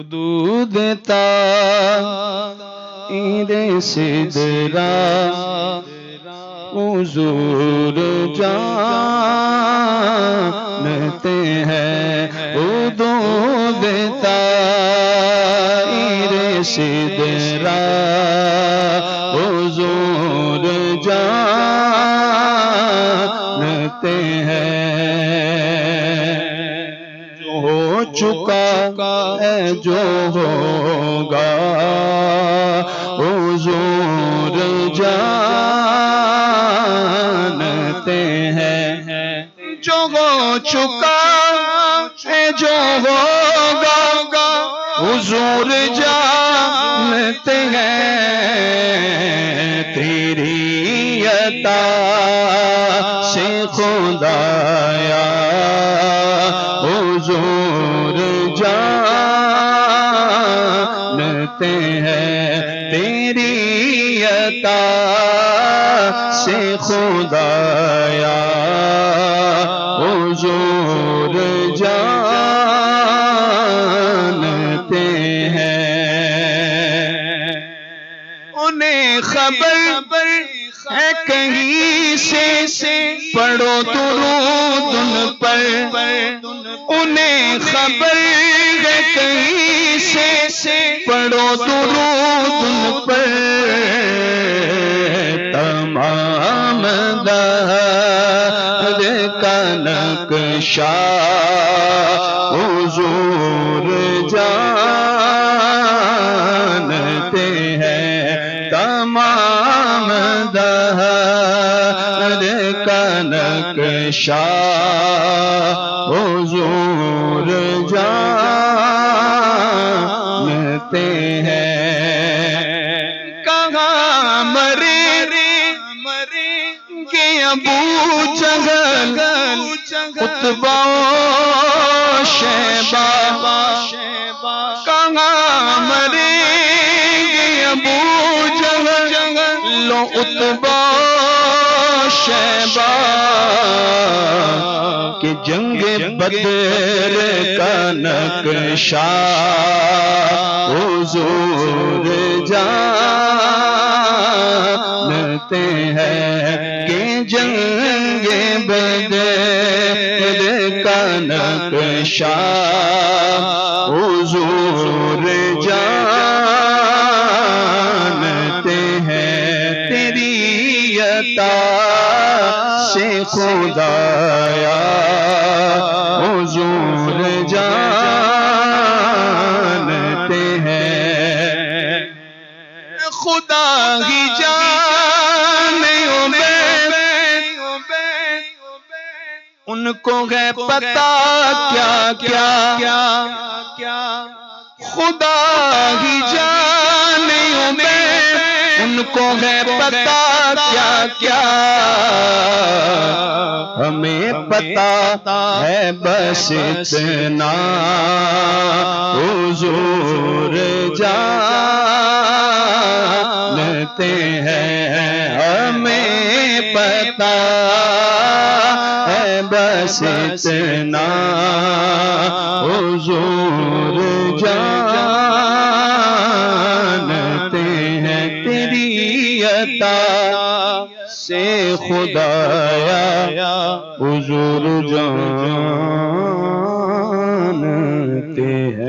حدود تائر سدرا حضور جانتے ہیں حدود تائر سدرا حضور جانتے ہیں جو ہو چکا ہے جو ہوگا حضور جانتے ہیں جو ہو چکا ہے جو ہوگا حضور جانتے ہیں تیری عطا سے خدایا حضور جانتے ہیں تیری عطا سے خدایا حضور جانتے ہیں انہیں خبر ہے کہیں سے پڑھو درود ان پر انہیں خبر ہے کہیں سے پڑھو درود ان پر تمام دہر کا نقشہ حضور جانتے ہیں تمام دہر کا نقشہ حضور جانتے ہیں کہاں مرے کہ ابو جہل عتبہ شیبہ کہاں مرے کہ ابو جہل عتبہ شیبہ کہ جنگ بدر کا نقشہ حضور جانتے ہیں کہ جنگ بدر کا نقشہ حضور جانتے ہیں تیری عطا سے خدایا حضور جانتے ہیں خدا ہی جانے ان کو ہے پتا کیا خدا ہی جانے ان کو ہے پتا کیا ہمیں پتا ہے بس اتنا حضور جانتے ہیں ہمیں پتا ہے بس اتنا حضور جانتے ہیں تیری عطا سے خدایا حضور جانتے ہیں